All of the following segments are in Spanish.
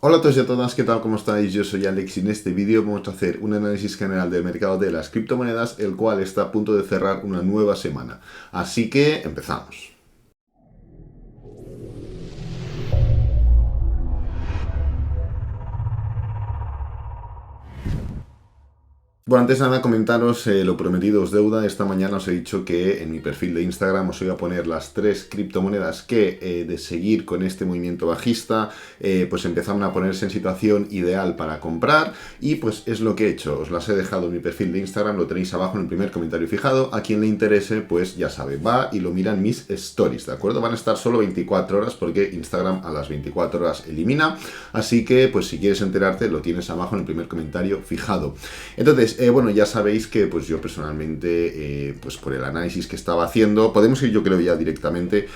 Hola a todos y a todas, ¿qué tal? ¿Cómo estáis? Yo soy Alex y en este vídeo vamos a hacer un análisis general del mercado de las criptomonedas, el cual está a punto de cerrar una nueva semana. Así que empezamos. Bueno, antes de nada comentaros lo prometido os deuda. Esta mañana os he dicho que en mi perfil de Instagram os iba a poner las tres criptomonedas que de seguir con este movimiento bajista pues empezaron a ponerse en situación ideal para comprar y pues es lo que he hecho. Os las he dejado en mi perfil de Instagram, lo tenéis abajo en el primer comentario fijado. A quien le interese pues ya sabe, va y lo mira en mis stories, ¿de acuerdo? Van a estar solo 24 horas porque Instagram a las 24 horas elimina. Así que pues si quieres enterarte lo tienes abajo en el primer comentario fijado. Entonces, bueno, ya sabéis que pues yo personalmente, pues por el análisis que estaba haciendo, podemos ir yo creo ya directamente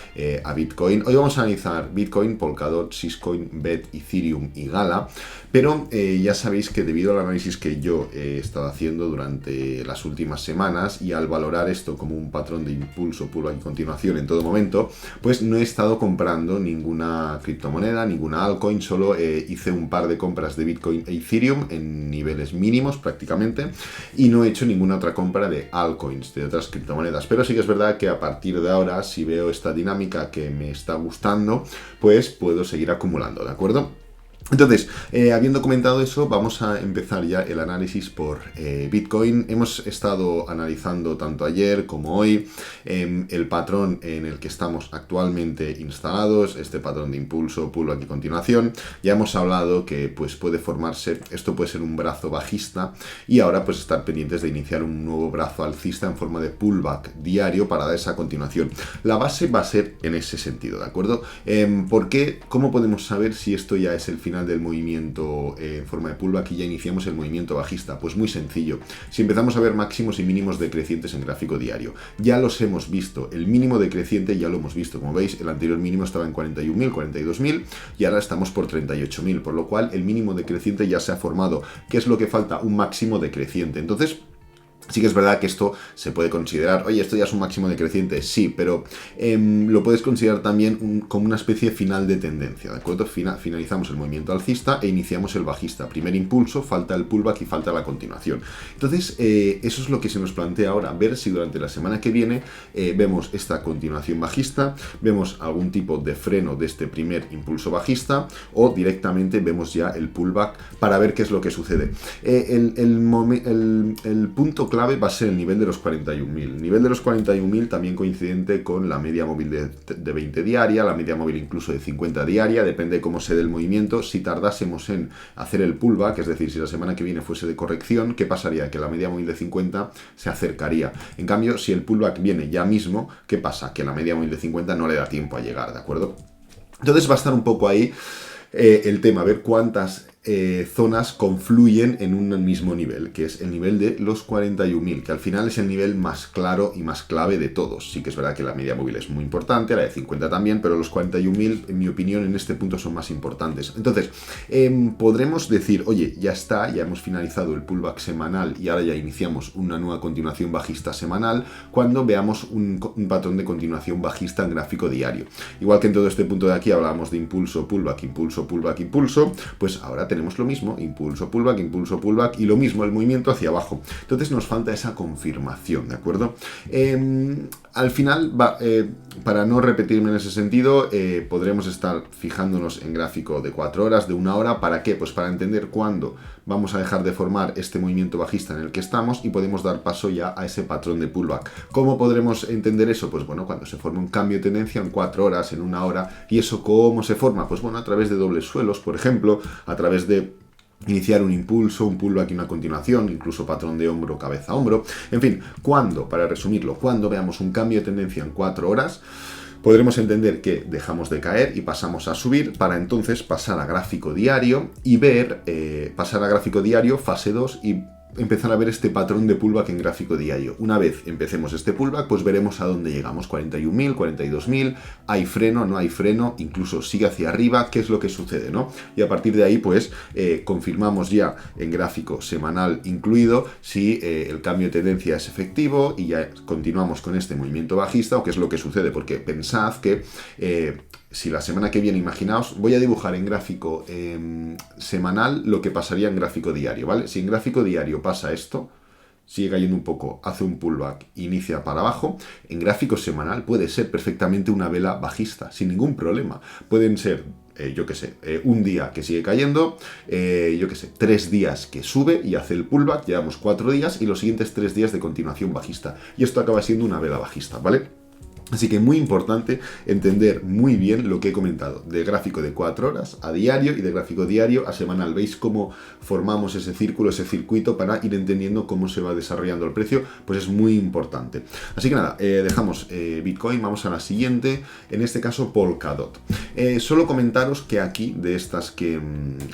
a Bitcoin. Hoy vamos a analizar Bitcoin, Polkadot, Syscoin, BET, Ethereum y Gala, pero ya sabéis que debido al análisis que yo he estado haciendo durante las últimas semanas y al valorar esto como un patrón de impulso puro y continuación en todo momento, pues no he estado comprando ninguna criptomoneda, ninguna altcoin, solo hice un par de compras de Bitcoin e Ethereum en niveles mínimos prácticamente y no he hecho ninguna otra compra de altcoins, de otras criptomonedas. Pero sí que es verdad que a partir de ahora, si veo esta dinámica que me está gustando, pues puedo seguir acumulando, ¿de acuerdo? Entonces, habiendo comentado eso, vamos a empezar ya el análisis por Bitcoin. Hemos estado analizando tanto ayer como hoy el patrón en el que estamos actualmente instalados, este patrón de impulso, pullback y continuación. Ya hemos hablado que pues, puede formarse, esto puede ser un brazo bajista y ahora pues estar pendientes de iniciar un nuevo brazo alcista en forma de pullback diario para dar esa continuación. La base va a ser en ese sentido, ¿de acuerdo? ¿Por qué? ¿Cómo podemos saber si esto ya es el final del movimiento en forma de pullback y ya iniciamos el movimiento bajista? Pues muy sencillo. Si empezamos a ver máximos y mínimos decrecientes en gráfico diario, ya los hemos visto. El mínimo decreciente ya lo hemos visto. Como veis, el anterior mínimo estaba en 41.000, 42.000 y ahora estamos por 38.000, por lo cual el mínimo decreciente ya se ha formado. ¿Qué es lo que falta? Un máximo decreciente. Entonces, sí que es verdad que esto se puede considerar, oye, esto ya es un máximo decreciente, sí, pero lo puedes considerar también como una especie de final de tendencia, ¿de acuerdo? Finalizamos el movimiento alcista e iniciamos el bajista. Primer impulso, falta el pullback y falta la continuación. Entonces, eso es lo que se nos plantea ahora, ver si durante la semana que viene vemos esta continuación bajista, vemos algún tipo de freno de este primer impulso bajista o directamente vemos ya el pullback para ver qué es lo que sucede. El punto clave va a ser el nivel de los 41.000. El nivel de los 41.000 también coincidente con la media móvil de 20 diaria, la media móvil incluso de 50 diaria, depende de cómo se dé el movimiento. Si tardásemos en hacer el pullback, es decir, si la semana que viene fuese de corrección, ¿qué pasaría? Que la media móvil de 50 se acercaría. En cambio, si el pullback viene ya mismo, ¿qué pasa? Que la media móvil de 50 no le da tiempo a llegar, ¿de acuerdo? Entonces va a estar un poco ahí el tema, ver cuántas zonas confluyen en un mismo nivel, que es el nivel de los 41.000, que al final es el nivel más claro y más clave de todos. Sí que es verdad que la media móvil es muy importante, la de 50 también, pero los 41.000, en mi opinión, en este punto son más importantes. Entonces, podremos decir, oye, ya está, ya hemos finalizado el pullback semanal y ahora ya iniciamos una nueva continuación bajista semanal, cuando veamos un patrón de continuación bajista en gráfico diario. Igual que en todo este punto de aquí hablábamos de impulso, pullback, impulso, pullback, impulso, pues ahora tenemos lo mismo, impulso, pullback y lo mismo, el movimiento hacia abajo. Entonces nos falta esa confirmación, ¿de acuerdo? Al final, para no repetirme en ese sentido, podremos estar fijándonos en gráfico de 4 horas, de 1 hora, ¿para qué? Pues para entender cuándo vamos a dejar de formar este movimiento bajista en el que estamos y podemos dar paso ya a ese patrón de pullback. ¿Cómo podremos entender eso? Pues bueno, cuando se forma un cambio de tendencia en 4 horas, en 1 hora, ¿y eso cómo se forma? Pues bueno, a través de dobles suelos, por ejemplo, a través de iniciar un impulso, un pullback y una continuación, incluso patrón de hombro, cabeza, hombro. En fin, cuando, para resumirlo, cuando veamos un cambio de tendencia en 4 horas, podremos entender que dejamos de caer y pasamos a subir para entonces pasar a gráfico diario y ver, pasar a gráfico diario, fase 2 y empezar a ver este patrón de pullback en gráfico diario. Una vez empecemos este pullback, pues veremos a dónde llegamos, 41.000, 42.000, hay freno, no hay freno, incluso sigue hacia arriba, qué es lo que sucede, ¿no? Y a partir de ahí, pues, confirmamos ya en gráfico semanal incluido si el cambio de tendencia es efectivo y ya continuamos con este movimiento bajista o qué es lo que sucede, porque pensad que si la semana que viene, imaginaos, voy a dibujar en gráfico semanal lo que pasaría en gráfico diario, ¿vale? Si en gráfico diario pasa esto, sigue cayendo un poco, hace un pullback, inicia para abajo, en gráfico semanal puede ser perfectamente una vela bajista, sin ningún problema. Pueden ser, yo qué sé, un día que sigue cayendo, yo qué sé, 3 días que sube y hace el pullback, llevamos 4 días y los siguientes 3 días de continuación bajista. Y esto acaba siendo una vela bajista, ¿vale? Así que muy importante entender muy bien lo que he comentado, de gráfico de 4 horas a diario y de gráfico diario a semanal. ¿Veis cómo formamos ese círculo, ese circuito para ir entendiendo cómo se va desarrollando el precio? Pues es muy importante. Así que nada, dejamos Bitcoin, vamos a la siguiente, en este caso Polkadot. Solo comentaros que aquí, de estas que,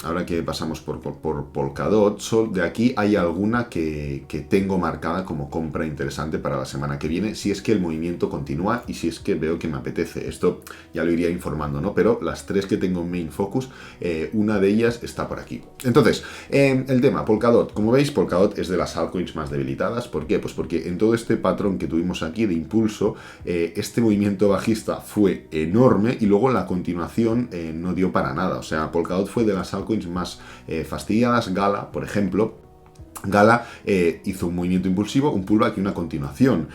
ahora que pasamos por Polkadot, de aquí hay alguna que tengo marcada como compra interesante para la semana que viene, si es que el movimiento continúa y si es que veo que me apetece. Esto ya lo iría informando, ¿no? Pero las 3 que tengo en Main Focus, una de ellas está por aquí. Entonces, el tema, Polkadot. Como veis, Polkadot es de las altcoins más debilitadas. ¿Por qué? Pues porque en todo este patrón que tuvimos aquí de impulso, este movimiento bajista fue enorme y luego la continuación no dio para nada. O sea, Polkadot fue de las altcoins más fastidiadas. Gala, por ejemplo, Gala hizo un movimiento impulsivo, un pullback y una continuación.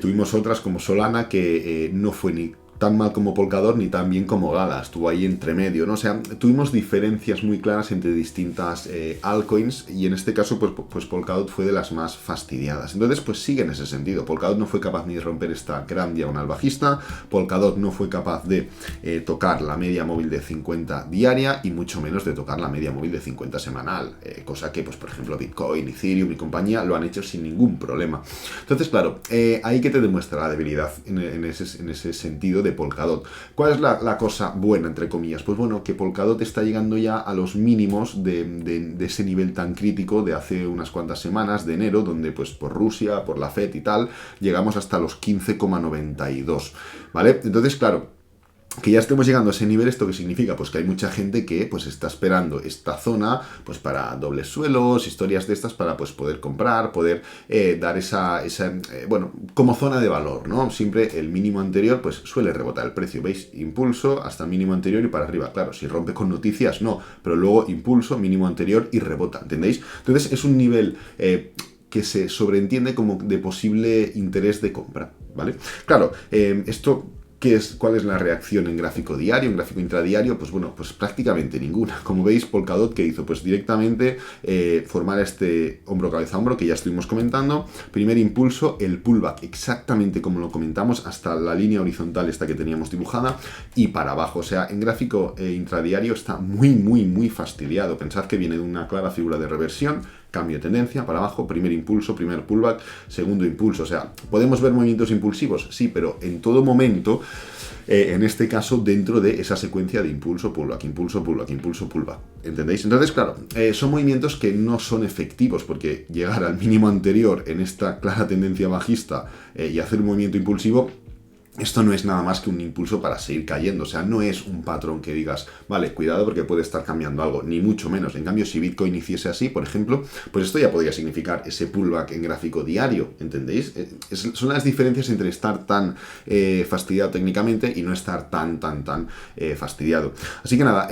Tuvimos otras como Solana que no fue ni tan mal como Polkadot ni tan bien como Gala, estuvo ahí entre medio, ¿no? O sea, tuvimos diferencias muy claras entre distintas altcoins y en este caso pues Polkadot fue de las más fastidiadas. Entonces pues sigue en ese sentido. Polkadot no fue capaz ni de romper esta gran diagonal bajista, Polkadot no fue capaz de tocar la media móvil de 50 diaria y mucho menos de tocar la media móvil de 50 semanal, cosa que pues por ejemplo Bitcoin, Ethereum y compañía lo han hecho sin ningún problema. Entonces claro, ahí que te demuestra la debilidad en ese sentido de Polkadot. ¿Cuál es la cosa buena, entre comillas? Pues bueno, que Polkadot está llegando ya a los mínimos de ese nivel tan crítico de hace unas cuantas semanas, de enero, donde pues por Rusia, por la Fed y tal, llegamos hasta los 15,92, ¿vale? Entonces, claro, que ya estemos llegando a ese nivel, ¿esto qué significa? Pues que hay mucha gente que pues está esperando esta zona pues para dobles suelos, historias de estas para pues poder comprar, poder dar esa bueno, como zona de valor, ¿no? Siempre el mínimo anterior pues suele rebotar el precio, ¿veis? Impulso hasta el mínimo anterior y para arriba, claro, si rompe con noticias no, pero luego impulso, mínimo anterior y rebota, ¿entendéis? Entonces es un nivel que se sobreentiende como de posible interés de compra, ¿vale? Claro, esto... ¿Cuál es la reacción en gráfico diario, en gráfico intradiario? Pues bueno, pues prácticamente ninguna. Como veis, Polkadot, ¿qué hizo? Pues directamente formar este hombro-cabeza-hombro que ya estuvimos comentando. Primer impulso, el pullback, exactamente como lo comentamos, hasta la línea horizontal esta que teníamos dibujada y para abajo. O sea, en gráfico intradiario está muy fastidiado. Pensad que viene de una clara figura de reversión, cambio de tendencia para abajo, primer impulso, primer pullback, segundo impulso. O sea, ¿podemos ver movimientos impulsivos? Sí, pero en todo momento, en este caso, dentro de esa secuencia de impulso, pullback, impulso, pullback, impulso, pullback. ¿Entendéis? Entonces, claro, son movimientos que no son efectivos porque llegar al mínimo anterior en esta clara tendencia bajista y hacer un movimiento impulsivo, esto no es nada más que un impulso para seguir cayendo, o sea, no es un patrón que digas, vale, cuidado porque puede estar cambiando algo, ni mucho menos. En cambio, si Bitcoin hiciese así, por ejemplo, pues esto ya podría significar ese pullback en gráfico diario, ¿entendéis? Son las diferencias entre estar tan fastidiado técnicamente y no estar tan fastidiado. Así que nada,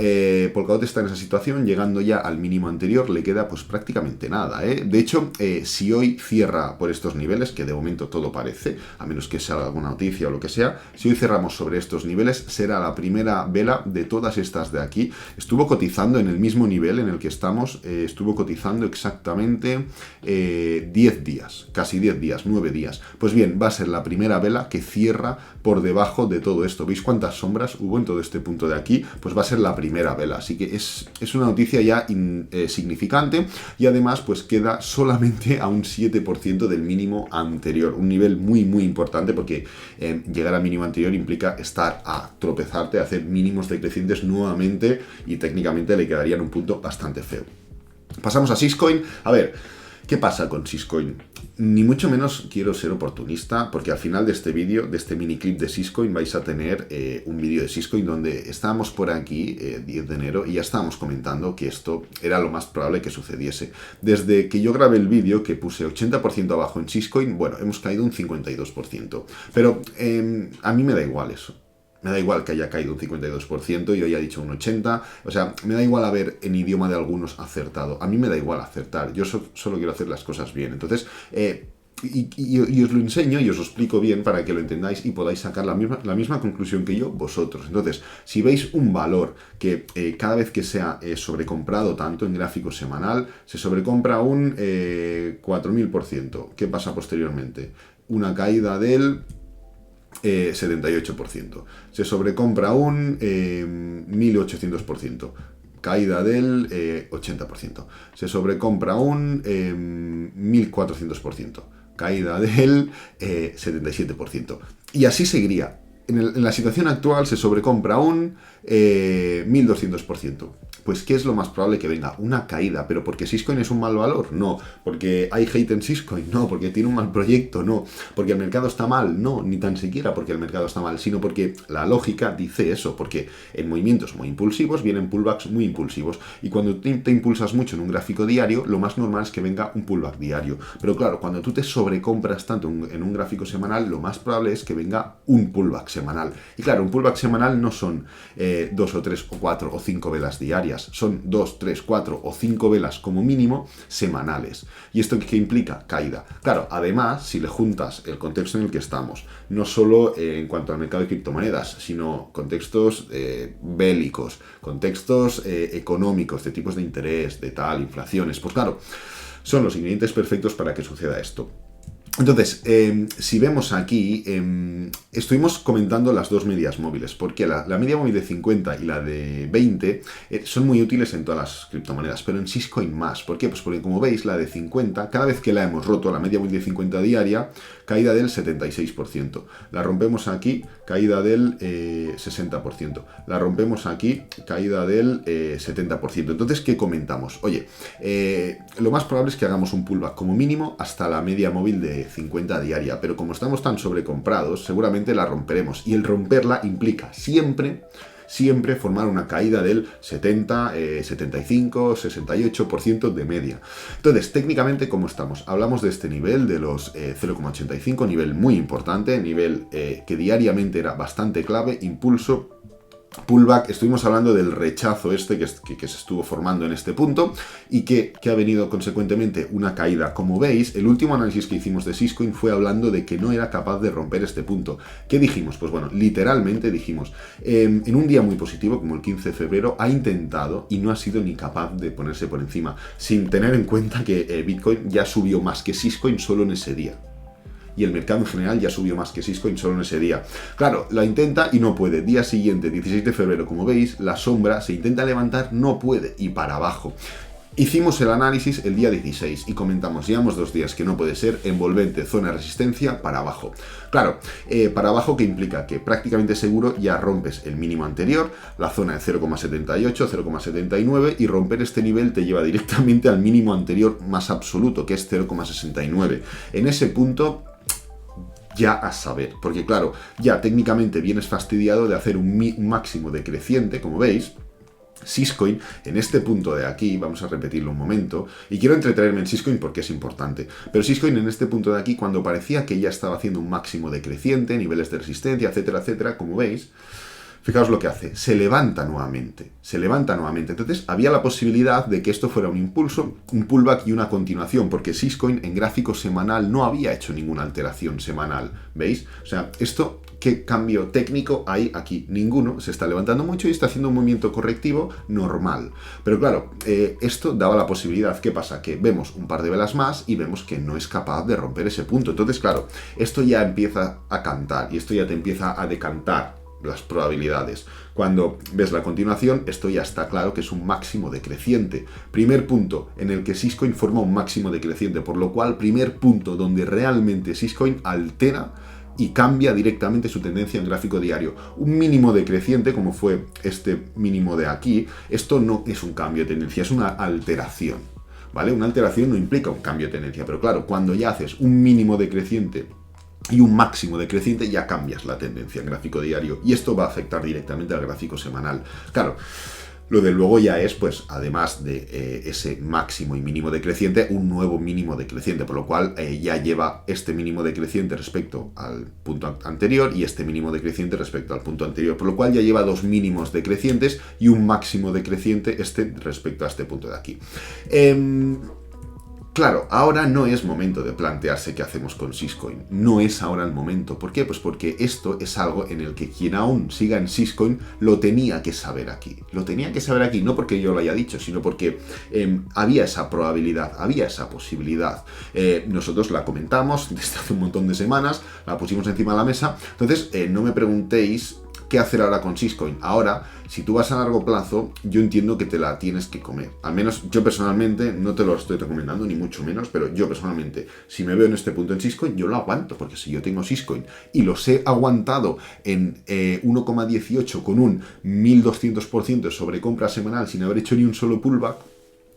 Polkadot está en esa situación, llegando ya al mínimo anterior, le queda pues prácticamente nada, ¿eh? De hecho, si hoy cierra por estos niveles, que de momento todo parece, a menos que salga alguna noticia o lo que sea, si hoy cerramos sobre estos niveles, será la primera vela de todas estas de aquí. Estuvo cotizando en el mismo nivel en el que estamos, estuvo cotizando exactamente 10 días, casi 10 días, 9 días. Pues bien, va a ser la primera vela que cierra por debajo de todo esto. ¿Veis cuántas sombras hubo en todo este punto de aquí? Pues va a ser la primera vela, así que es una noticia ya significante y además pues queda solamente a un 7% del mínimo anterior, un nivel muy importante porque llegar al mínimo anterior implica estar a tropezarte, a hacer mínimos decrecientes nuevamente y técnicamente le quedaría en un punto bastante feo. Pasamos a Syscoin. A ver, ¿qué pasa con Syscoin? Ni mucho menos quiero ser oportunista, porque al final de este vídeo, de este mini clip de Syscoin, vais a tener un vídeo de Syscoin donde estábamos por aquí, 10 de enero, y ya estábamos comentando que esto era lo más probable que sucediese. Desde que yo grabé el vídeo, que puse 80% abajo en Syscoin, bueno, hemos caído un 52%. Pero a mí me da igual eso. Me da igual que haya caído un 52% y hoy ha dicho un 80%. O sea, me da igual haber en idioma de algunos acertado. A mí me da igual acertar. Yo solo quiero hacer las cosas bien. Entonces, y os lo enseño y os lo explico bien para que lo entendáis y podáis sacar la misma conclusión que yo vosotros. Entonces, si veis un valor que cada vez que sea sobrecomprado tanto en gráfico semanal, se sobrecompra un 4000%. ¿Qué pasa posteriormente? Una caída del 78%. Se sobrecompra un 1800%. Caída del 80%. Se sobrecompra un 1400%. Caída del 77%. Y así seguiría. En la situación actual se sobrecompra un 1200%. Pues ¿qué es lo más probable que venga? Una caída. ¿Pero porque Syscoin es un mal valor? No. ¿Porque hay hate en Syscoin? No. ¿Porque tiene un mal proyecto? No. ¿Porque el mercado está mal? No, ni tan siquiera porque el mercado está mal, sino porque la lógica dice eso, porque en movimientos muy impulsivos vienen pullbacks muy impulsivos, y cuando te impulsas mucho en un gráfico diario, lo más normal es que venga un pullback diario. Pero claro, cuando tú te sobrecompras tanto en un gráfico semanal, lo más probable es que venga un pullback semanal. Y claro, un pullback semanal no son 2 o 3 o 4 o 5 velas diarias, son 2, 3, 4 o 5 velas como mínimo semanales. ¿Y esto qué implica? Caída. Claro, además, si le juntas el contexto en el que estamos, no solo en cuanto al mercado de criptomonedas, sino contextos bélicos, contextos económicos, de tipos de interés, de tal, inflaciones, pues claro, son los ingredientes perfectos para que suceda esto. Entonces, si vemos aquí, estuvimos comentando las dos medias móviles, porque la media móvil de 50 y la de 20 son muy útiles en todas las criptomonedas, pero en Syscoin más. ¿Por qué? Pues porque, como veis, la de 50, cada vez que la hemos roto, la media móvil de 50 diaria, caída del 76%. La rompemos aquí, caída del 60%. La rompemos aquí, caída del 70%. Entonces, ¿qué comentamos? Oye, lo más probable es que hagamos un pullback como mínimo hasta la media móvil de 50 diaria, pero como estamos tan sobrecomprados, seguramente la romperemos, y el romperla implica siempre formar una caída del 70, 75, 68% de media. Entonces, técnicamente, ¿cómo estamos? Hablamos de este nivel de los 0,85, nivel muy importante, nivel que diariamente era bastante clave, impulso, pullback. Estuvimos hablando del rechazo que se estuvo formando en este punto y que ha venido consecuentemente una caída. Como veis, el último análisis que hicimos de Syscoin fue hablando de que no era capaz de romper este punto. ¿Qué dijimos? Pues bueno, literalmente dijimos, en un día muy positivo como el 15 de febrero ha intentado y no ha sido ni capaz de ponerse por encima, sin tener en cuenta que Bitcoin ya subió más que Syscoin solo en ese día. Y el mercado en general ya subió más que Syscoin solo en ese día. Claro, la intenta y no puede. Día siguiente, 16 de febrero, como veis, la sombra se intenta levantar, no puede, y para abajo. Hicimos el análisis el día 16 y comentamos, llevamos 2 días que no puede ser, envolvente, zona de resistencia, para abajo. Claro, para abajo, ¿qué implica? Que prácticamente seguro ya rompes el mínimo anterior, la zona de 0,78, 0,79, y romper este nivel te lleva directamente al mínimo anterior más absoluto, que es 0,69. En ese punto, ya a saber, porque claro, ya técnicamente vienes fastidiado de hacer un máximo decreciente, como veis. Syscoin, en este punto de aquí, vamos a repetirlo un momento, y quiero entretenerme en Syscoin porque es importante, pero Syscoin en este punto de aquí, cuando parecía que ya estaba haciendo un máximo decreciente, niveles de resistencia, etcétera, etcétera, como veis, fijaos lo que hace, se levanta nuevamente. Entonces había la posibilidad de que esto fuera un impulso, un pullback y una continuación, porque Syscoin en gráfico semanal no había hecho ninguna alteración semanal, ¿veis? O sea, esto, ¿qué cambio técnico hay aquí? Ninguno, se está levantando mucho y está haciendo un movimiento correctivo normal. Pero claro, esto daba la posibilidad, ¿qué pasa? Que vemos un par de velas más y vemos que no es capaz de romper ese punto. Entonces, claro, esto ya empieza a cantar y esto ya te empieza a decantar las probabilidades. Cuando ves la continuación, esto ya está claro que es un máximo decreciente. Primer punto en el que Syscoin forma un máximo decreciente, por lo cual primer punto donde realmente Syscoin altera y cambia directamente su tendencia en gráfico diario. Un mínimo decreciente, como fue este mínimo de aquí, esto no es un cambio de tendencia, es una alteración, ¿vale? Una alteración no implica un cambio de tendencia, pero claro, cuando ya haces un mínimo decreciente y un máximo decreciente, ya cambias la tendencia en gráfico diario, y esto va a afectar directamente al gráfico semanal. Claro, Lo de luego ya es, pues, además de ese máximo y mínimo decreciente, un nuevo mínimo decreciente, por lo cual ya lleva este mínimo decreciente respecto al punto anterior y este mínimo decreciente respecto al punto anterior, por lo cual ya lleva dos mínimos decrecientes y un máximo decreciente respecto a este punto de aquí. Claro, ahora no es momento de plantearse qué hacemos con Syscoin. No es ahora el momento. ¿Por qué? Pues porque esto es algo en el que quien aún siga en Syscoin lo tenía que saber aquí. Lo tenía que saber aquí, no porque yo lo haya dicho, sino porque había esa probabilidad, había esa posibilidad. Nosotros la comentamos desde hace un montón de semanas, la pusimos encima de la mesa. Entonces, no me preguntéis qué hacer ahora con Syscoin. Ahora, si tú vas a largo plazo, yo entiendo que te la tienes que comer. Al menos yo personalmente, no te lo estoy recomendando, ni mucho menos, pero yo personalmente, si me veo en este punto en Syscoin, yo lo aguanto, porque si yo tengo Syscoin y los he aguantado en 1,18 con un 1200% de sobrecompra semanal sin haber hecho ni un solo pullback,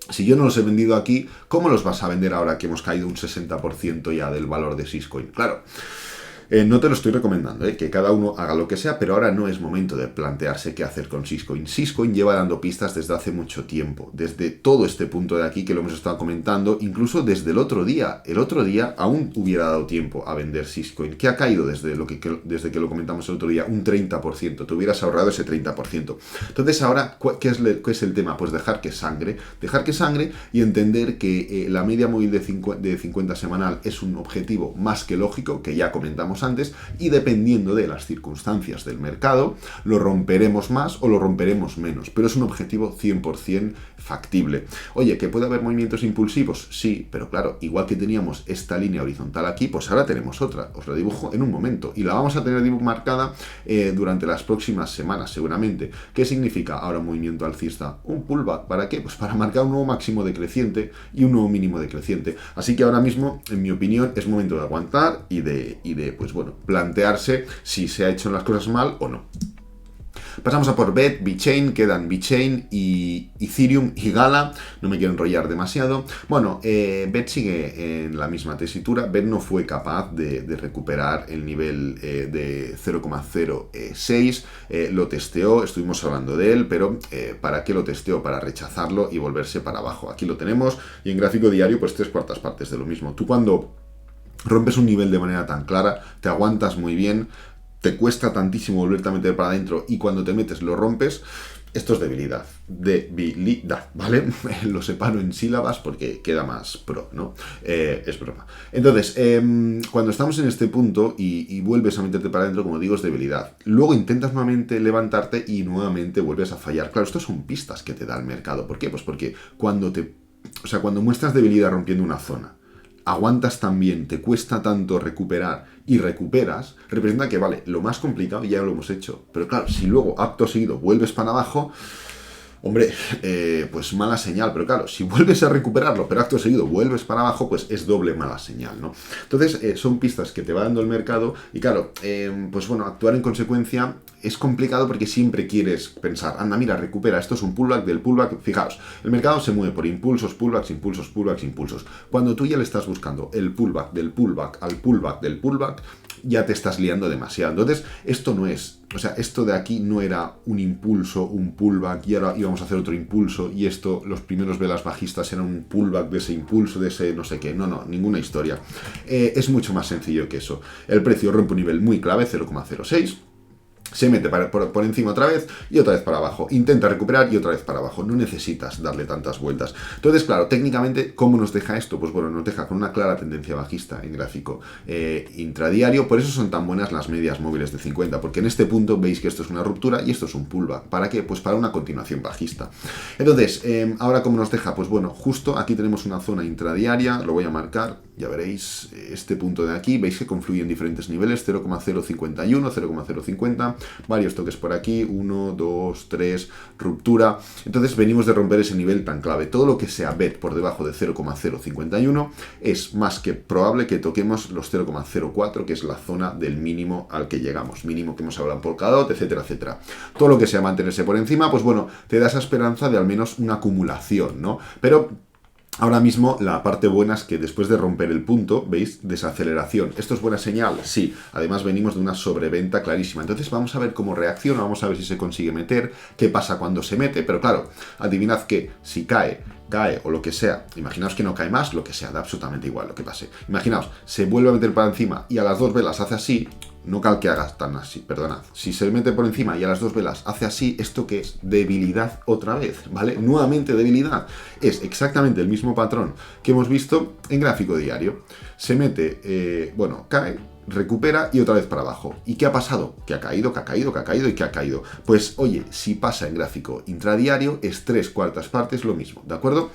si yo no los he vendido aquí, ¿cómo los vas a vender ahora que hemos caído un 60% ya del valor de Syscoin? Claro. No te lo estoy recomendando, que cada uno haga lo que sea, pero ahora no es momento de plantearse qué hacer con Syscoin. Syscoin lleva dando pistas desde hace mucho tiempo, desde todo este punto de aquí que lo hemos estado comentando, incluso desde el otro día. El otro día aún hubiera dado tiempo a vender Syscoin, que ha caído desde que lo comentamos el otro día, un 30%. Te hubieras ahorrado ese 30%. Entonces ahora, ¿qué es el tema? Pues dejar que sangre y entender que la media móvil de 50 semanal es un objetivo más que lógico, que ya comentamos antes, y dependiendo de las circunstancias del mercado, lo romperemos más o lo romperemos menos, pero es un objetivo 100% factible. Oye, ¿que puede haber movimientos impulsivos? Sí, pero claro, igual que teníamos esta línea horizontal aquí, pues ahora tenemos otra, os la dibujo en un momento, y la vamos a tener marcada durante las próximas semanas, seguramente. ¿Qué significa ahora un movimiento alcista? Un pullback, ¿para qué? Pues para marcar un nuevo máximo decreciente y un nuevo mínimo decreciente. Así que ahora mismo, en mi opinión, es momento de aguantar y de pues bueno, plantearse si se ha hecho las cosas mal o no. Pasamos a por BET, VeChain, quedan VeChain y Ethereum y Gala, no me quiero enrollar demasiado. Bueno, BET sigue en la misma tesitura. BET no fue capaz de recuperar el nivel de 0,06, lo testeó, estuvimos hablando de él, pero ¿para qué lo testeó? Para rechazarlo y volverse para abajo. Aquí lo tenemos y en gráfico diario pues 3/4 partes de lo mismo. Tú cuando rompes un nivel de manera tan clara, te aguantas muy bien, te cuesta tantísimo volverte a meter para adentro y cuando te metes lo rompes. Esto es debilidad, ¿vale? Lo separo en sílabas porque queda más pro, ¿no? Es broma. Entonces, cuando estamos en este punto y vuelves a meterte para adentro, como digo, es debilidad. Luego intentas nuevamente levantarte y nuevamente vuelves a fallar. Claro, estos son pistas que te da el mercado. ¿Por qué? Pues porque cuando muestras debilidad rompiendo una zona, aguantas tan bien, te cuesta tanto recuperar y recuperas, representa que, vale, lo más complicado ya lo hemos hecho. Pero claro, si luego, acto seguido, vuelves para abajo, hombre, pues mala señal. Pero claro, si vuelves a recuperarlo, pero acto seguido vuelves para abajo, pues es doble mala señal, ¿no? Entonces, son pistas que te va dando el mercado y claro, pues bueno, actuar en consecuencia es complicado porque siempre quieres pensar, anda, mira, recupera, esto es un pullback del pullback. Fijaos, el mercado se mueve por impulsos, pullbacks, impulsos, pullbacks, impulsos. Cuando tú ya le estás buscando el pullback del pullback al pullback del pullback, ya te estás liando demasiado. Entonces, esto no es, esto de aquí no era un impulso, un pullback, y ahora íbamos a hacer otro impulso, y esto, los primeros velas bajistas eran un pullback de ese impulso, de ese no sé qué. No, ninguna historia. Es mucho más sencillo que eso. El precio rompe un nivel muy clave, 0,06. Se mete por encima otra vez y otra vez para abajo. Intenta recuperar y otra vez para abajo. No necesitas darle tantas vueltas. Entonces, claro, técnicamente, ¿cómo nos deja esto? Pues bueno, nos deja con una clara tendencia bajista en gráfico intradiario. Por eso son tan buenas las medias móviles de 50, porque en este punto veis que esto es una ruptura y esto es un pullback. ¿Para qué? Pues para una continuación bajista. Entonces, ahora ¿cómo nos deja? Pues bueno, justo aquí tenemos una zona intradiaria, lo voy a marcar, ya veréis este punto de aquí, veis que confluyen diferentes niveles, 0,051, 0,050, varios toques por aquí, 1, 2, 3, ruptura. Entonces venimos de romper ese nivel tan clave. Todo lo que sea BET por debajo de 0,051 es más que probable que toquemos los 0,04, que es la zona del mínimo al que llegamos, mínimo que hemos hablado en Polkadot, etcétera, etcétera. Todo lo que sea mantenerse por encima, pues bueno, te da esa esperanza de al menos una acumulación, ¿no? Pero Ahora mismo la parte buena es que después de romper el punto, ¿veis? Desaceleración. ¿Esto es buena señal? Sí. Además venimos de una sobreventa clarísima. Entonces vamos a ver cómo reacciona, vamos a ver si se consigue meter, qué pasa cuando se mete. Pero claro, adivinad que si cae o lo que sea, imaginaos que no cae más, lo que sea, da absolutamente igual lo que pase. Imaginaos, se vuelve a meter para encima y a las 2 velas hace así. No cal que hagas tan así, perdonad. Si se le mete por encima y a las 2 velas hace así, ¿esto qué es? Debilidad otra vez, ¿vale? Nuevamente debilidad. Es exactamente el mismo patrón que hemos visto en gráfico diario. Se mete, cae, recupera y otra vez para abajo. ¿Y qué ha pasado? Que ha caído, que ha caído, que ha caído y que ha caído. Pues oye, si pasa en gráfico intradiario, es 3/4 partes lo mismo, ¿de acuerdo?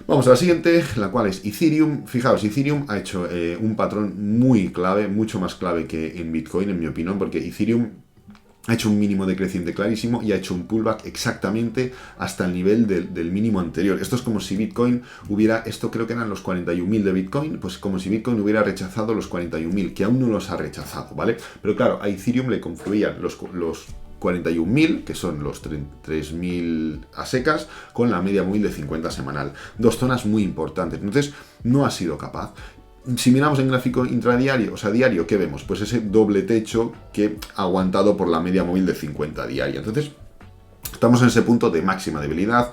Vamos a la siguiente, la cual es Ethereum. Fijaos, Ethereum ha hecho un patrón muy clave, mucho más clave que en Bitcoin, en mi opinión, porque Ethereum ha hecho un mínimo decreciente clarísimo y ha hecho un pullback exactamente hasta el nivel del mínimo anterior. Esto es como si Bitcoin hubiera, esto creo que eran los 41.000 de Bitcoin, pues como si Bitcoin hubiera rechazado los 41.000, que aún no los ha rechazado, ¿vale? Pero claro, a Ethereum le confluían los 41.000, que son los 3.000 a secas, con la media móvil de 50 semanal. Dos zonas muy importantes. Entonces, no ha sido capaz. Si miramos en gráfico intradiario, o sea, diario, ¿qué vemos? Pues ese doble techo que ha aguantado por la media móvil de 50 diaria. Entonces, estamos en ese punto de máxima debilidad,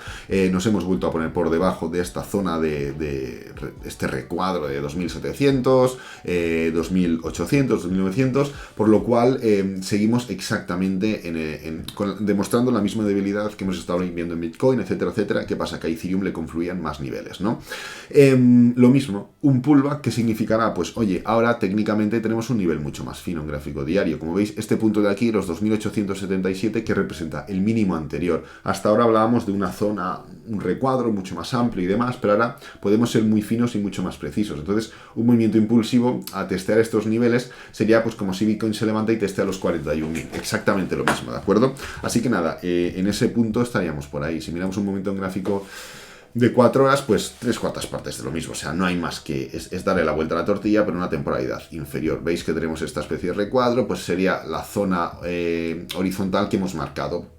nos hemos vuelto a poner por debajo de esta zona de este recuadro de 2.700, 2.800, 2.900, por lo cual seguimos exactamente demostrando la misma debilidad que hemos estado viendo en Bitcoin, etcétera, etcétera. ¿Qué pasa? Que a Ethereum le confluían más niveles, ¿no? Lo mismo, un pullback que significará, pues oye, ahora técnicamente tenemos un nivel mucho más fino en gráfico diario. Como veis, este punto de aquí, los 2.877, que representa el mínimo anterior. Hasta ahora hablábamos de una zona, un recuadro mucho más amplio y demás, pero ahora podemos ser muy finos y mucho más precisos. Entonces, un movimiento impulsivo a testear estos niveles sería pues como si Bitcoin se levanta y testea los 41.000. Exactamente lo mismo, ¿de acuerdo? Así que nada, en ese punto estaríamos por ahí. Si miramos un momento en gráfico de 4 horas, pues 3/4 partes de lo mismo. O sea, no hay más que... Es darle la vuelta a la tortilla, pero una temporalidad inferior. Veis que tenemos esta especie de recuadro, pues sería la zona horizontal que hemos marcado.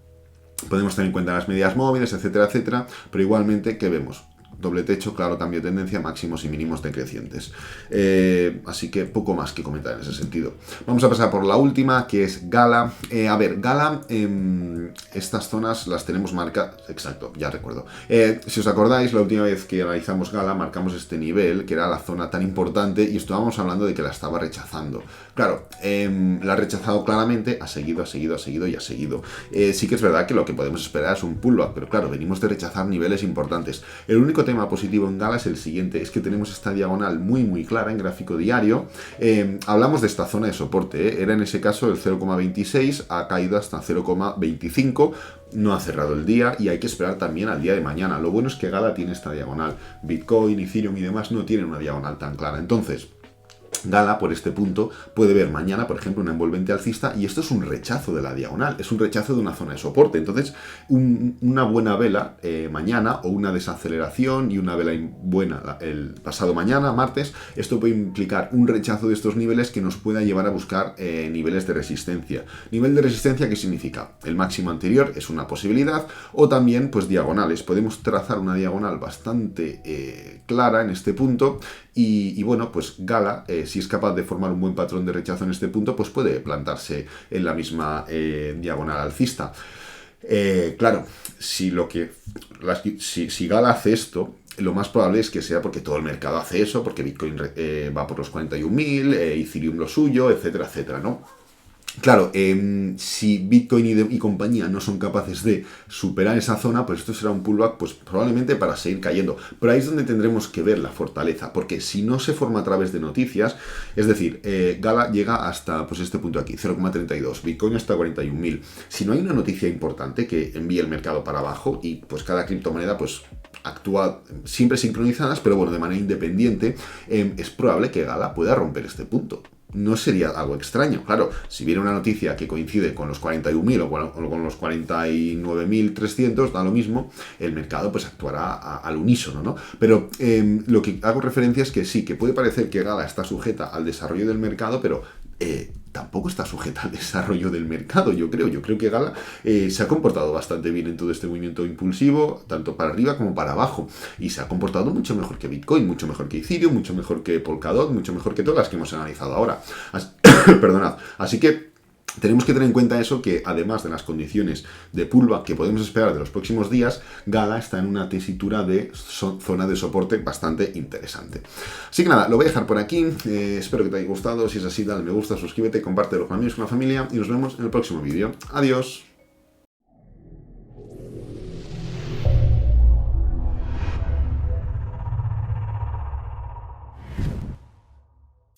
Podemos tener en cuenta las medias móviles, etcétera, etcétera, pero igualmente, ¿qué vemos? Doble techo, claro, cambio de tendencia, máximos y mínimos decrecientes. Así que poco más que comentar en ese sentido. Vamos a pasar por la última, que es Gala. Gala, estas zonas las tenemos marcadas... Exacto, ya recuerdo. Si os acordáis, la última vez que analizamos Gala, marcamos este nivel, que era la zona tan importante, y estábamos hablando de que la estaba rechazando. Claro, la ha rechazado claramente, ha seguido y ha seguido. Sí que es verdad que lo que podemos esperar es un pullback, pero claro, venimos de rechazar niveles importantes. El único tema positivo en Gala es el siguiente, es que tenemos esta diagonal muy clara en gráfico diario. Hablamos de esta zona de soporte, era en ese caso el 0,26, ha caído hasta 0,25, no ha cerrado el día y hay que esperar también al día de mañana. Lo bueno es que Gala tiene esta diagonal, Bitcoin, Ethereum y demás no tienen una diagonal tan clara. Entonces, Gala, por este punto, puede ver mañana, por ejemplo, una envolvente alcista, y esto es un rechazo de la diagonal, es un rechazo de una zona de soporte. Entonces, una buena vela mañana, o una desaceleración y una vela buena el pasado mañana, martes, esto puede implicar un rechazo de estos niveles que nos pueda llevar a buscar niveles de resistencia. Nivel de resistencia, ¿qué significa? El máximo anterior es una posibilidad, o también, pues, diagonales. Podemos trazar una diagonal bastante clara en este punto, y bueno, pues Gala, si es capaz de formar un buen patrón de rechazo en este punto, pues puede plantarse en la misma diagonal alcista. Claro, si Gala hace esto, lo más probable es que sea porque todo el mercado hace eso, porque Bitcoin va por los 41.000, Ethereum lo suyo, etcétera, etcétera, ¿no? Claro, si Bitcoin y compañía no son capaces de superar esa zona, pues esto será un pullback, pues probablemente para seguir cayendo. Pero ahí es donde tendremos que ver la fortaleza, porque si no se forma a través de noticias, es decir, Gala llega hasta pues este punto aquí, 0,32, Bitcoin hasta 41.000. Si no hay una noticia importante que envíe el mercado para abajo y pues cada criptomoneda pues actúa siempre sincronizadas, pero bueno, de manera independiente, es probable que Gala pueda romper este punto. No sería algo extraño. Claro, si viene una noticia que coincide con los 41.000 o con los 49.300, da lo mismo, el mercado pues actuará al unísono, ¿no? Pero lo que hago referencia es que sí, que puede parecer que Gala está sujeta al desarrollo del mercado, pero tampoco está sujeta al desarrollo del mercado, yo creo. Yo creo que Gala se ha comportado bastante bien en todo este movimiento impulsivo, tanto para arriba como para abajo. Y se ha comportado mucho mejor que Bitcoin, mucho mejor que Ethereum, mucho mejor que Polkadot, mucho mejor que todas las que hemos analizado ahora. Perdonad. Así que tenemos que tener en cuenta eso, que además de las condiciones de pullback que podemos esperar de los próximos días, Gala está en una tesitura de zona de soporte bastante interesante. Así que nada, lo voy a dejar por aquí. Espero que te haya gustado. Si es así, dale me gusta, suscríbete, compártelo con amigos, con la familia y nos vemos en el próximo vídeo. Adiós.